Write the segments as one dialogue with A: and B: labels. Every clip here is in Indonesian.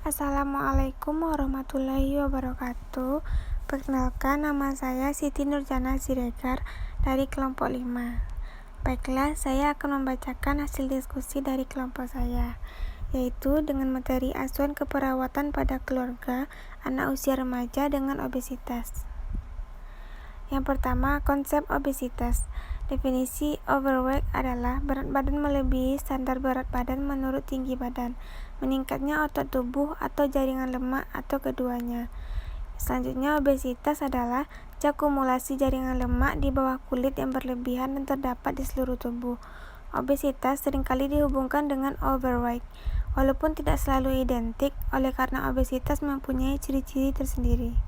A: Assalamualaikum warahmatullahi wabarakatuh. Perkenalkan, nama saya Siti Nurjana Siregar dari kelompok 5. Baiklah, saya akan membacakan hasil diskusi dari kelompok saya, yaitu dengan materi asuhan keperawatan pada keluarga anak usia remaja dengan obesitas. Yang pertama, konsep obesitas. Definisi overweight adalah berat badan melebihi standar berat badan menurut tinggi badan, meningkatnya otot tubuh atau jaringan lemak atau keduanya. Selanjutnya, obesitas adalah akumulasi jaringan lemak di bawah kulit yang berlebihan dan terdapat di seluruh tubuh. Obesitas seringkali dihubungkan dengan overweight, walaupun tidak selalu identik, oleh karena obesitas mempunyai ciri-ciri tersendiri.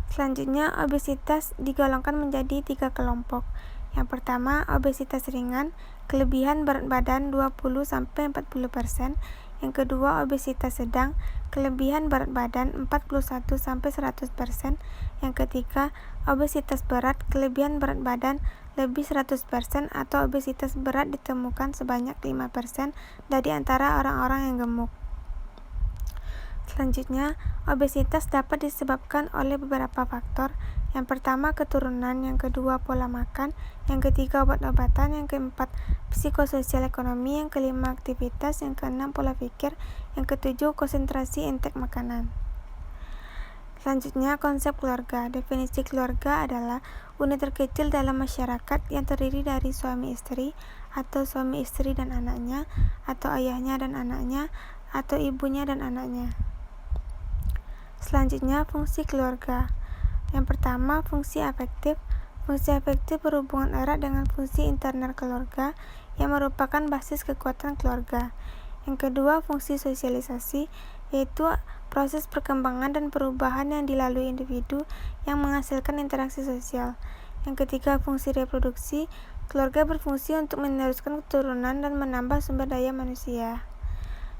A: Selanjutnya, obesitas digolongkan menjadi 3 kelompok. Yang pertama, obesitas ringan, kelebihan berat badan 20-40%. Yang kedua, obesitas sedang, kelebihan berat badan 41-100%. Yang ketiga, obesitas berat, kelebihan berat badan lebih 100% atau obesitas berat ditemukan sebanyak 5% dari antara orang-orang yang gemuk. Selanjutnya, obesitas dapat disebabkan oleh beberapa faktor. Yang pertama, keturunan. Yang kedua, pola makan. Yang ketiga, obat-obatan. Yang keempat, psikososial ekonomi. Yang kelima, aktivitas. Yang keenam, pola pikir. Yang ketujuh, konsentrasi intake makanan. Selanjutnya, konsep keluarga. Definisi keluarga adalah unit terkecil dalam masyarakat yang terdiri dari suami istri, atau suami istri dan anaknya, atau ayahnya dan anaknya, atau ibunya dan anaknya. Selanjutnya, fungsi keluarga. Yang pertama, fungsi afektif. Fungsi afektif berhubungan erat dengan fungsi internal keluarga yang merupakan basis kekuatan keluarga. Yang kedua, fungsi sosialisasi, yaitu proses perkembangan dan perubahan yang dilalui individu yang menghasilkan interaksi sosial. Yang ketiga, fungsi reproduksi. Keluarga berfungsi untuk meneruskan keturunan dan menambah sumber daya manusia.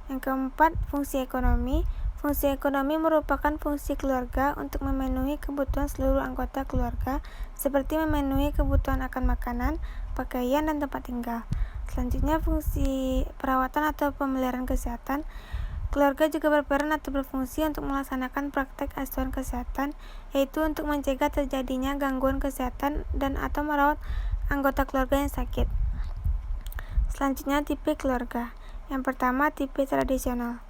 A: Yang keempat, fungsi ekonomi. Fungsi ekonomi merupakan fungsi keluarga untuk memenuhi kebutuhan seluruh anggota keluarga, seperti memenuhi kebutuhan akan makanan, pakaian, dan tempat tinggal. Selanjutnya, fungsi perawatan atau pemeliharaan kesehatan. Keluarga juga berperan atau berfungsi untuk melaksanakan praktek asuhan kesehatan, yaitu untuk mencegah terjadinya gangguan kesehatan dan atau merawat anggota keluarga yang sakit. Selanjutnya, tipe keluarga. Yang pertama, tipe tradisional.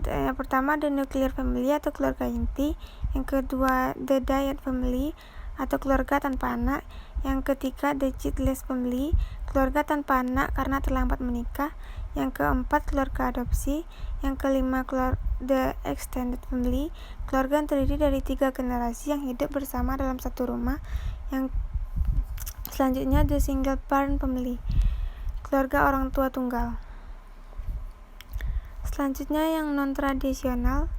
A: Yang pertama, the nuclear family atau keluarga inti. Yang kedua, the dyad family atau keluarga tanpa anak. Yang ketiga, the childless family, keluarga tanpa anak karena terlambat menikah. Yang keempat, keluarga adopsi. Yang kelima, the extended family, keluarga yang terdiri dari 3 generasi yang hidup bersama dalam satu rumah. Yang selanjutnya, the single parent family, keluarga orang tua tunggal. Selanjutnya, yang non-tradisional.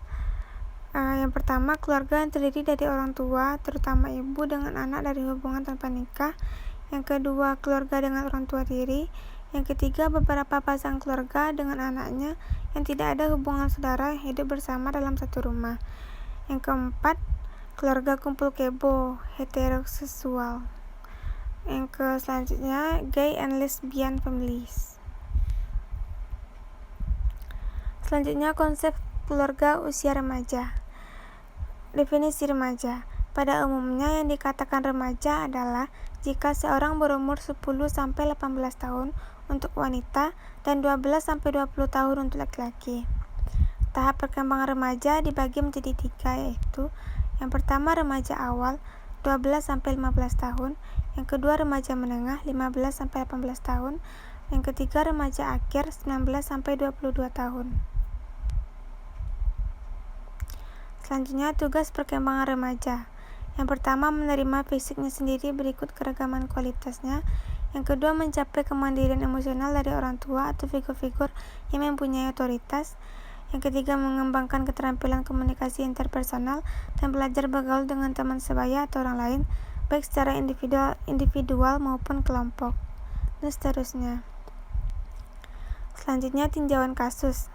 A: Yang pertama, keluarga yang terdiri dari orang tua, terutama ibu dengan anak dari hubungan tanpa nikah. Yang kedua, keluarga dengan orang tua tiri. Yang ketiga, beberapa pasang keluarga dengan anaknya yang tidak ada hubungan saudara yang hidup bersama dalam satu rumah. Yang keempat, keluarga kumpul kebo, heteroseksual. Yang selanjutnya, gay and lesbian families. Selanjutnya, konsep keluarga usia remaja. Definisi remaja. Pada umumnya yang dikatakan remaja adalah jika seorang berumur 10-18 tahun untuk wanita dan 12-20 tahun untuk laki-laki. Tahap perkembangan remaja dibagi menjadi 3, yaitu yang pertama, remaja awal 12-15 tahun. Yang kedua, remaja menengah 15-18 tahun. Yang ketiga, remaja akhir 19-22 tahun. Selanjutnya, tugas perkembangan remaja. Yang pertama, menerima fisiknya sendiri berikut keragaman kualitasnya. Yang kedua, mencapai kemandirian emosional dari orang tua atau figur-figur yang mempunyai otoritas. Yang ketiga, mengembangkan keterampilan komunikasi interpersonal dan belajar bergaul dengan teman sebaya atau orang lain, baik secara individual maupun kelompok, dan seterusnya. Selanjutnya, tinjauan kasus.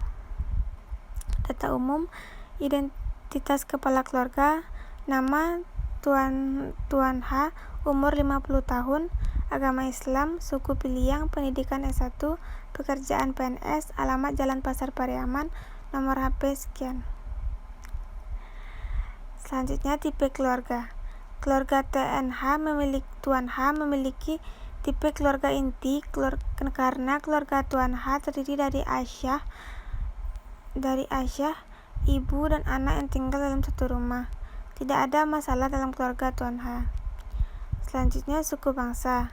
A: Data umum, identitas kepala keluarga, nama Tuan H, umur 50 tahun, agama Islam, suku Piliang, pendidikan S1, pekerjaan PNS, alamat Jalan Pasar Pariaman, nomor HP sekian. Selanjutnya tipe keluarga. Keluarga Tuan H memiliki tipe keluarga inti karena keluarga Tuan H terdiri dari Aisyah, ibu dan anak yang tinggal dalam satu rumah. Tidak ada masalah dalam keluarga Tuan H. Selanjutnya suku bangsa.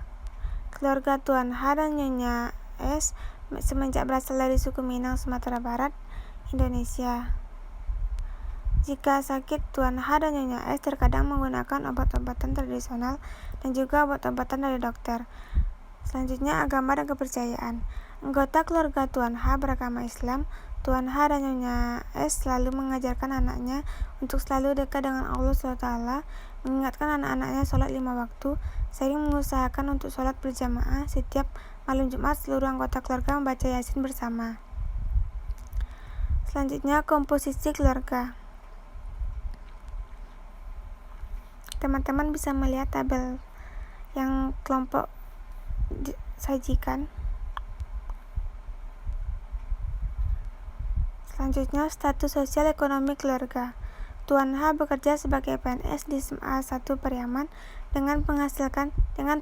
A: Keluarga Tuan H dan Nyonya S semenjak berasal dari suku Minang, Sumatera Barat, Indonesia. Jika sakit, Tuan H dan Nyonya S terkadang menggunakan obat-obatan tradisional dan juga obat-obatan dari dokter. Selanjutnya agama dan kepercayaan. Anggota keluarga Tuan H beragama Islam. Tuan H dan Nyonya S selalu mengajarkan anaknya untuk selalu dekat dengan Allah SWT, mengingatkan anak-anaknya sholat 5 waktu, sering mengusahakan untuk sholat berjamaah setiap malam Jumat. Seluruh anggota keluarga membaca Yasin bersama. Selanjutnya komposisi keluarga. Teman-teman bisa melihat tabel yang kelompok sajikan. Selanjutnya status sosial ekonomi keluarga. Tuan H bekerja sebagai PNS di SMA 1 Pariaman dengan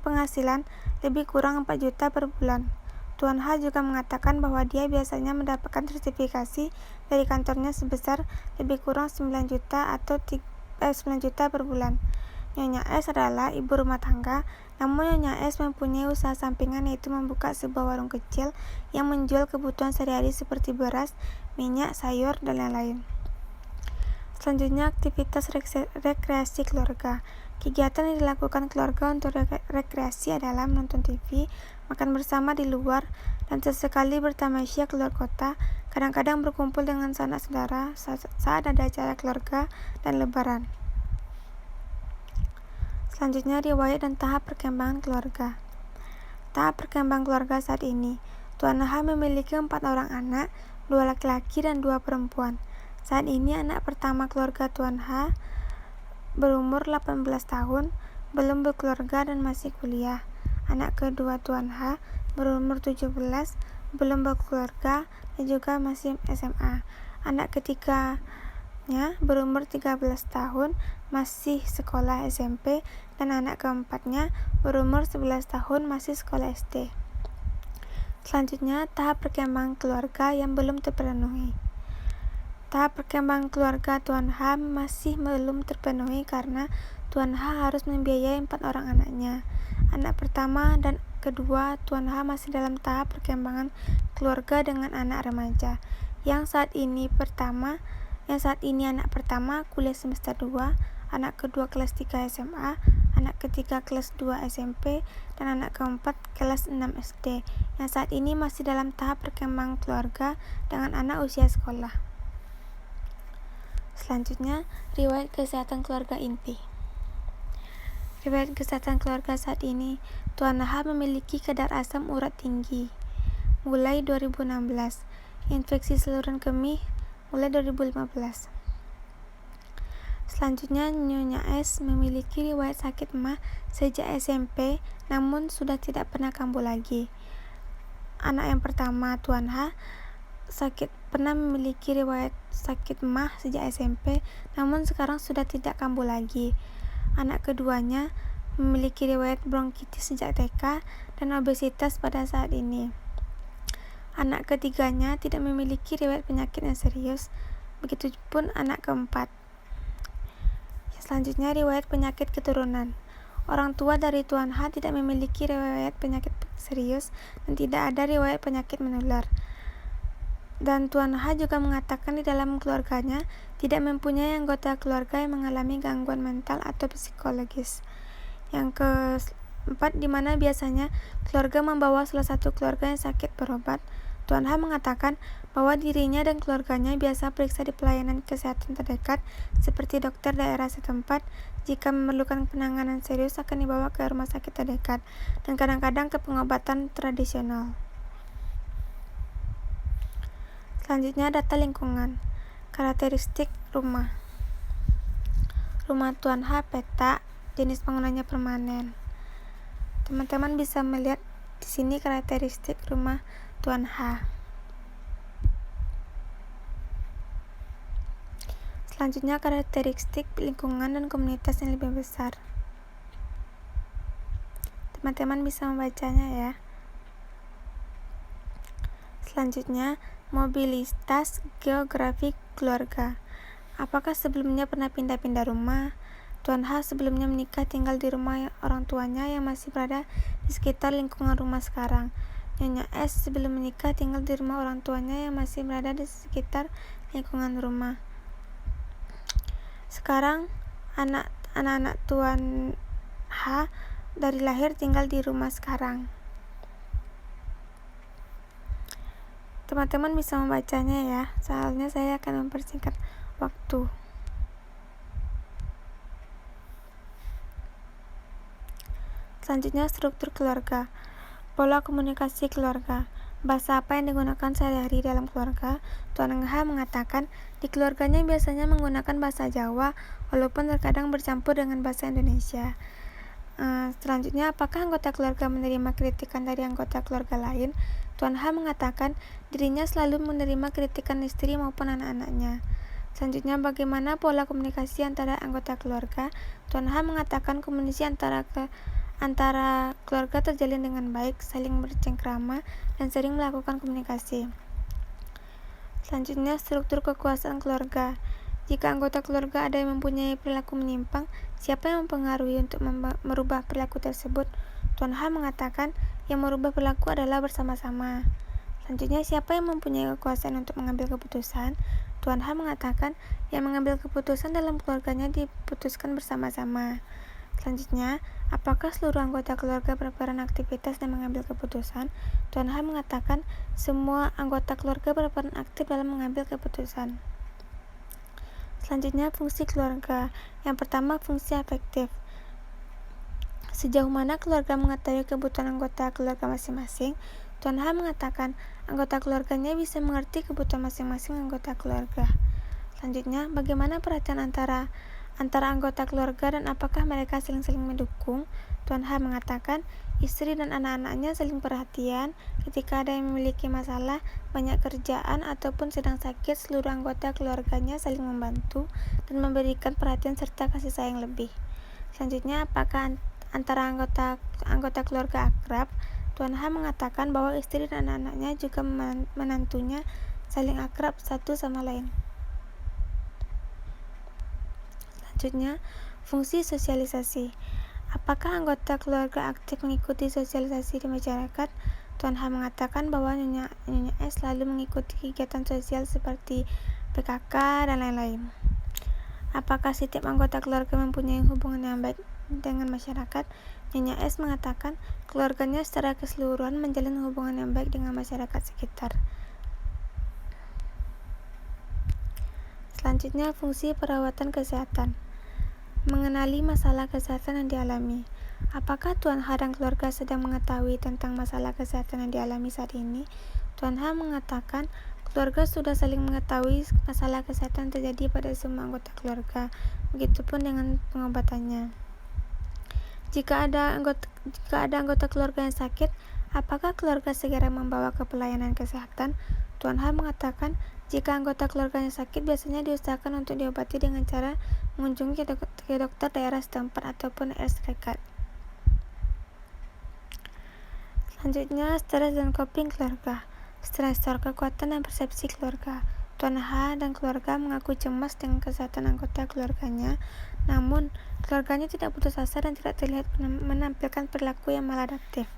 A: penghasilan lebih kurang 4 juta per bulan. Tuan H juga mengatakan bahwa dia biasanya mendapatkan sertifikasi dari kantornya sebesar lebih kurang 9 juta per bulan. Nyonya S adalah ibu rumah tangga, namun Nyonya S mempunyai usaha sampingan, yaitu membuka sebuah warung kecil yang menjual kebutuhan sehari-hari seperti beras, minyak, sayur, dan lain-lain. Selanjutnya aktivitas rekreasi keluarga. Kegiatan yang dilakukan keluarga untuk rekreasi adalah menonton TV, makan bersama di luar, dan sesekali bertamasya keluar kota, kadang-kadang berkumpul dengan sanak saudara saat ada acara keluarga dan lebaran. Selanjutnya riwayat dan tahap perkembangan keluarga. Tahap perkembangan keluarga saat ini. Tuan H memiliki 4 orang anak, 2 laki-laki dan 2 perempuan. Saat ini anak pertama keluarga Tuan H berumur 18 tahun, belum berkeluarga dan masih kuliah. Anak kedua Tuan H berumur 17, belum berkeluarga dan juga masih SMA. Anak ketiganya berumur 13 tahun, masih sekolah SMP, dan anak keempatnya berumur 11 tahun, masih sekolah SD. Selanjutnya, tahap perkembangan keluarga yang belum terpenuhi. Tahap perkembangan keluarga Tuan H masih belum terpenuhi karena Tuan H harus membiayai 4 orang anaknya. Anak pertama dan kedua Tuan H masih dalam tahap perkembangan keluarga dengan anak remaja. Yang saat ini anak pertama kuliah semester 2, anak kedua kelas 3 SMA, anak ketiga kelas 2 SMP, dan anak keempat kelas 6 SD, yang saat ini masih dalam tahap perkembangan keluarga dengan anak usia sekolah. Selanjutnya, riwayat kesehatan keluarga inti. Riwayat kesehatan keluarga saat ini, Tuan H memiliki kadar asam urat tinggi mulai 2016, infeksi saluran kemih mulai 2015. Selanjutnya, Nyonya S memiliki riwayat sakit MAH sejak SMP, namun sudah tidak pernah kambuh lagi. Anak yang pertama, Tuan H, pernah memiliki riwayat sakit MAH sejak SMP, namun sekarang sudah tidak kambuh lagi. Anak keduanya memiliki riwayat bronkitis sejak TK dan obesitas pada saat ini. Anak ketiganya tidak memiliki riwayat penyakit yang serius, begitupun anak keempat. Selanjutnya, riwayat penyakit keturunan. Orang tua dari Tuan H tidak memiliki riwayat penyakit serius dan tidak ada riwayat penyakit menular. Dan Tuan H juga mengatakan di dalam keluarganya tidak mempunyai anggota keluarga yang mengalami gangguan mental atau psikologis. Yang keempat, di mana biasanya keluarga membawa salah satu keluarga yang sakit berobat. Tuan H mengatakan bahwa dirinya dan keluarganya biasa periksa di pelayanan kesehatan terdekat seperti dokter daerah setempat. Jika memerlukan penanganan serius akan dibawa ke rumah sakit terdekat dan kadang-kadang ke pengobatan tradisional. Selanjutnya, data lingkungan. Karakteristik rumah. Rumah Tuan H petak, jenis bangunannya permanen. Teman-teman bisa melihat di sini karakteristik rumah Tuan H. Selanjutnya, karakteristik lingkungan dan komunitas yang lebih besar. Teman-teman bisa membacanya ya. Selanjutnya, mobilitas geografik keluarga. Apakah sebelumnya pernah pindah-pindah rumah? Tuan H sebelumnya menikah tinggal di rumah orang tuanya yang masih berada di sekitar lingkungan rumah sekarang. Nyonya S sebelum menikah tinggal di rumah orang tuanya yang masih berada di sekitar lingkungan rumah. Sekarang anak-anak Tuan H dari lahir tinggal di rumah sekarang. Teman-teman bisa membacanya ya, soalnya saya akan mempersingkat waktu. Selanjutnya, struktur keluarga. Pola komunikasi keluarga. Bahasa apa yang digunakan sehari-hari dalam keluarga? Tuan H mengatakan di keluarganya biasanya menggunakan bahasa Jawa, walaupun terkadang bercampur dengan bahasa Indonesia. Selanjutnya, apakah anggota keluarga menerima kritikan dari anggota keluarga lain? Tuan H mengatakan dirinya selalu menerima kritikan istri maupun anak-anaknya. Selanjutnya, bagaimana pola komunikasi antara anggota keluarga? Tuan H mengatakan komunikasi antara keluarga terjalin dengan baik, saling bercengkrama, dan sering melakukan komunikasi. Selanjutnya, struktur kekuasaan keluarga. Jika anggota keluarga ada yang mempunyai perilaku menyimpang, siapa yang mempengaruhi untuk merubah perilaku tersebut? Tuan H mengatakan yang merubah perilaku adalah bersama-sama. Selanjutnya, siapa yang mempunyai kekuasaan untuk mengambil keputusan? Tuan H mengatakan yang mengambil keputusan dalam keluarganya diputuskan bersama-sama. Selanjutnya, apakah seluruh anggota keluarga berperan aktivitas dan mengambil keputusan? Tuan H mengatakan semua anggota keluarga berperan aktif dalam mengambil keputusan. Selanjutnya, fungsi keluarga. Yang pertama, fungsi afektif. Sejauh mana keluarga mengetahui kebutuhan anggota keluarga masing-masing? Tuan H mengatakan anggota keluarganya bisa mengerti kebutuhan masing-masing anggota keluarga. Selanjutnya, bagaimana perhatian antara anggota keluarga dan apakah mereka saling mendukung? Tuan H mengatakan istri dan anak-anaknya saling perhatian. Ketika ada yang memiliki masalah, banyak kerjaan, ataupun sedang sakit, seluruh anggota keluarganya saling membantu dan memberikan perhatian serta kasih sayang lebih. Selanjutnya, apakah antara anggota keluarga akrab? Tuan H mengatakan bahwa istri dan anak-anaknya juga menantunya saling akrab satu sama lain. Selanjutnya, fungsi sosialisasi. Apakah anggota keluarga aktif mengikuti sosialisasi di masyarakat? Tuan H mengatakan bahwa Nyonya S selalu mengikuti kegiatan sosial seperti PKK dan lain-lain. Apakah setiap anggota keluarga mempunyai hubungan yang baik dengan masyarakat? Nyonya S mengatakan keluarganya secara keseluruhan menjalin hubungan yang baik dengan masyarakat sekitar. Selanjutnya, fungsi perawatan kesehatan. Mengenali masalah kesehatan yang dialami. Apakah Tuan H dan keluarga sedang mengetahui tentang masalah kesehatan yang dialami saat ini? Tuan H mengatakan keluarga sudah saling mengetahui masalah kesehatan terjadi pada semua anggota keluarga, begitupun dengan pengobatannya. Jika ada anggota keluarga yang sakit, apakah keluarga segera membawa ke pelayanan kesehatan? Tuan H mengatakan jika anggota keluarganya sakit, biasanya diusahakan untuk diobati dengan cara mengunjungi ke dokter daerah setempat ataupun daerah terdekat. Selanjutnya, stres dan coping keluarga. Stresor, kekuatan dan persepsi keluarga. Tuan H dan keluarga mengaku cemas dengan kesehatan anggota keluarganya, namun keluarganya tidak putus asa dan tidak terlihat menampilkan perilaku yang maladaptif.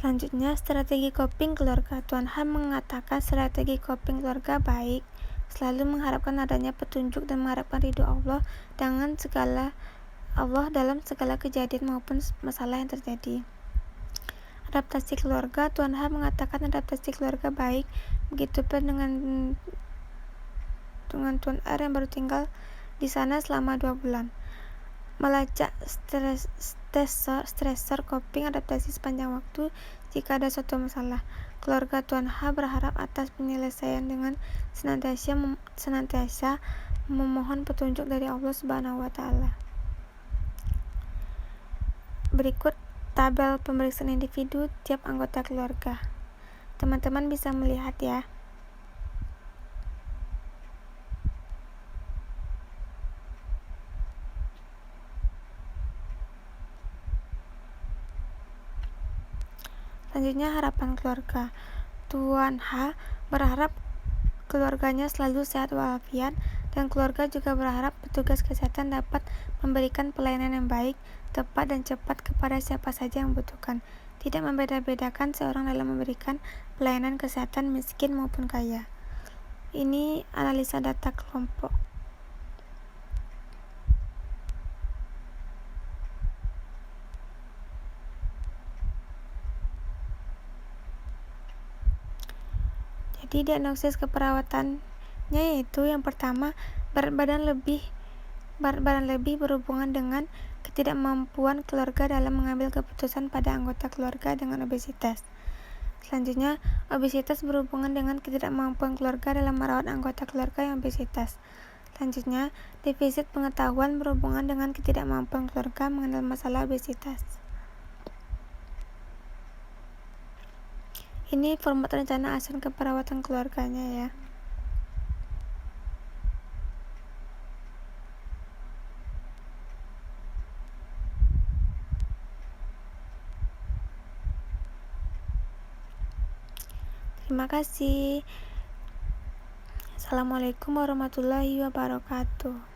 A: Selanjutnya, strategi coping keluarga. Tuan H mengatakan strategi coping keluarga baik, selalu mengharapkan adanya petunjuk dan mengharapkan ridho Allah dalam segala kejadian maupun masalah yang terjadi. Adaptasi keluarga. Tuan H mengatakan adaptasi keluarga baik, begitupun dengan Tuan R yang baru tinggal di sana selama 2 bulan. Melacak stresor, coping, adaptasi sepanjang waktu jika ada suatu masalah. Keluarga Tuan H berharap atas penyelesaian dengan senantiasa memohon petunjuk dari Allah Subhanahu wa Ta'ala. Berikut tabel pemeriksaan individu tiap anggota keluarga. Teman-teman bisa melihat ya. Selanjutnya, harapan keluarga. Tuan H berharap keluarganya selalu sehat walafiat, dan keluarga juga berharap petugas kesehatan dapat memberikan pelayanan yang baik, tepat, dan cepat kepada siapa saja yang membutuhkan, tidak membeda-bedakan seorang dalam memberikan pelayanan kesehatan, miskin maupun kaya. Ini analisa data kelompok. Jadi diagnosis keperawatannya yaitu yang pertama, berat badan lebih berhubungan dengan ketidakmampuan keluarga dalam mengambil keputusan pada anggota keluarga dengan obesitas. Selanjutnya, obesitas berhubungan dengan ketidakmampuan keluarga dalam merawat anggota keluarga yang obesitas. Selanjutnya, defisit pengetahuan berhubungan dengan ketidakmampuan keluarga mengenal masalah obesitas. Ini format rencana asuhan keperawatan keluarganya ya. Terima kasih. Assalamualaikum warahmatullahi wabarakatuh.